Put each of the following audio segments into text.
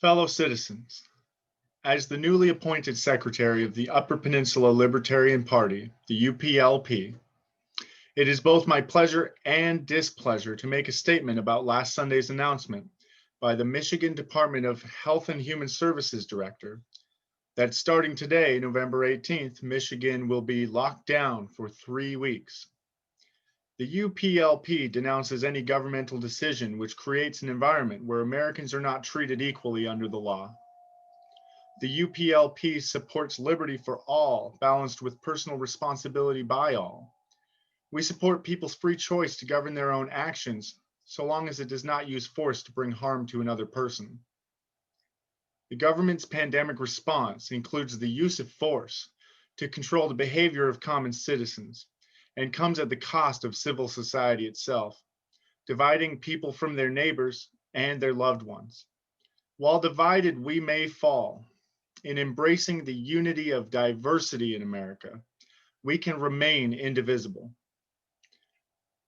Fellow citizens, as the newly appointed Secretary of the Upper Peninsula Libertarian Party, the UPLP, it is both my pleasure and displeasure to make a statement about last Sunday's announcement by the Michigan Department of Health and Human Services Director that starting today, November 18th, Michigan will be locked down for 3 weeks. The UPLP denounces any governmental decision which creates an environment where Americans are not treated equally under the law. The UPLP supports liberty for all, balanced with personal responsibility by all. We support people's free choice to govern their own actions, so long as it does not use force to bring harm to another person. The government's pandemic response includes the use of force to control the behavior of common citizens, and comes at the cost of civil society itself, dividing people from their neighbors and their loved ones. While divided, we may fall. In embracing the unity of diversity in America, we can remain indivisible.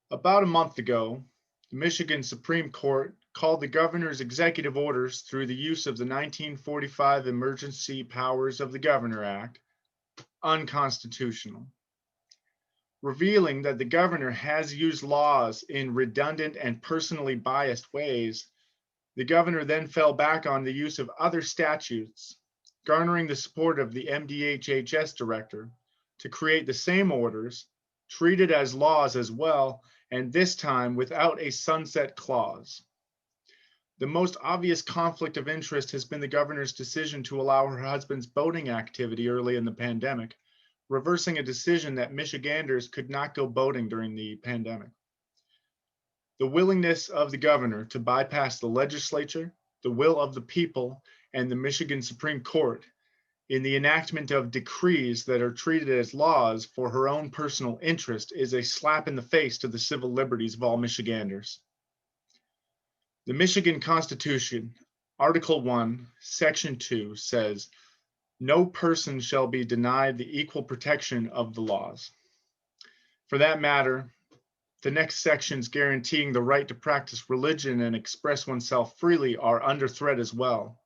About a month ago, the Michigan Supreme Court called the governor's executive orders through the use of the 1945 Emergency Powers of the Governor Act unconstitutional, revealing that the governor has used laws in redundant and personally biased ways. The governor then fell back on the use of other statutes, garnering the support of the MDHHS Director to create the same orders, treated as laws as well, and this time without a sunset clause. The most obvious conflict of interest has been the governor's decision to allow her husband's boating activity early in the pandemic, reversing a decision that Michiganders could not go boating during the pandemic. The willingness of the governor to bypass the legislature, the will of the people, and the Michigan Supreme Court in the enactment of decrees that are treated as laws for her own personal interest is a slap in the face to the civil liberties of all Michiganders. The Michigan Constitution, Article 1, Section 2 says, "No person shall be denied the equal protection of the laws." For that matter, the next sections guaranteeing the right to practice religion and express oneself freely are under threat as well.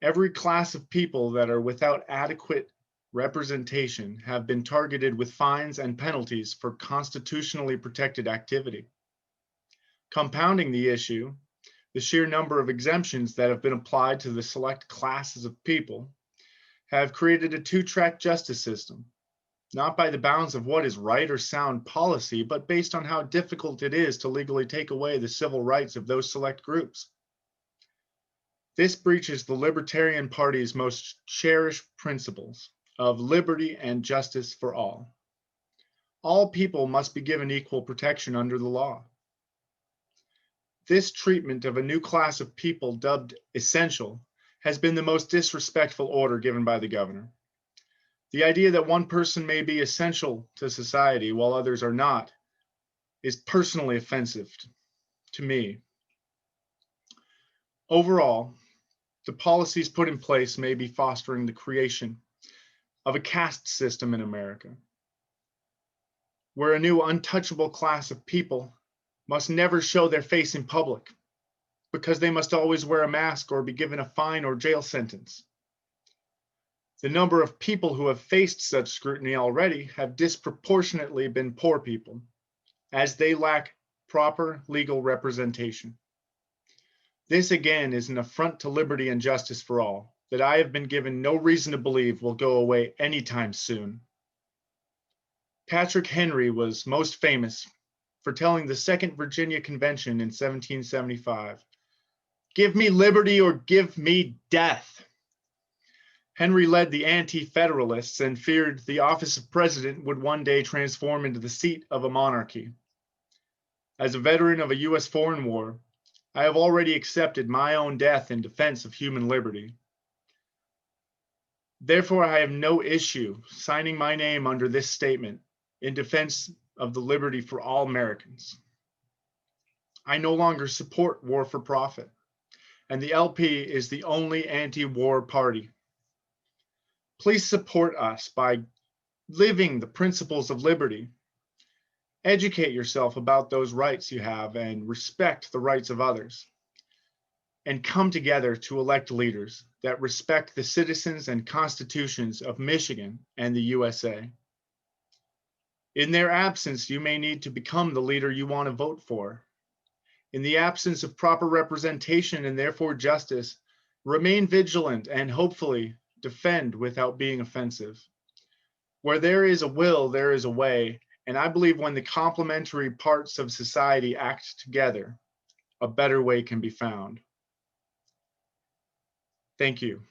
Every class of people that are without adequate representation have been targeted with fines and penalties for constitutionally protected activity. Compounding the issue, the sheer number of exemptions that have been applied to the select classes of people have created a two-track justice system, not by the bounds of what is right or sound policy, but based on how difficult it is to legally take away the civil rights of those select groups. This breaches the Libertarian Party's most cherished principles of liberty and justice for all. All people must be given equal protection under the law. This treatment of a new class of people dubbed essential has been the most disrespectful order given by the governor. The idea that one person may be essential to society while others are not is personally offensive to me. Overall, the policies put in place may be fostering the creation of a caste system in America, where a new untouchable class of people must never show their face in public because they must always wear a mask or be given a fine or jail sentence. The number of people who have faced such scrutiny already have disproportionately been poor people, as they lack proper legal representation. This again is an affront to liberty and justice for all that I have been given no reason to believe will go away anytime soon. Patrick Henry was most famous for telling the Second Virginia Convention in 1775, "Give me liberty or give me death." Henry led the anti-federalists and feared the office of president would one day transform into the seat of a monarchy. As a veteran of a U.S. foreign war, I have already accepted my own death in defense of human liberty. Therefore, I have no issue signing my name under this statement in defense of the liberty for all Americans. I no longer support war for profit, and the LP is the only anti-war party. Please support us by living the principles of liberty. Educate yourself about those rights you have and respect the rights of others. and come together to elect leaders that respect the citizens and constitutions of Michigan and the USA. In their absence, you may need to become the leader you want to vote for. In the absence of proper representation and therefore justice, remain vigilant and hopefully defend without being offensive. Where there is a will, there is a way, and I believe when the complementary parts of society act together, a better way can be found. Thank you.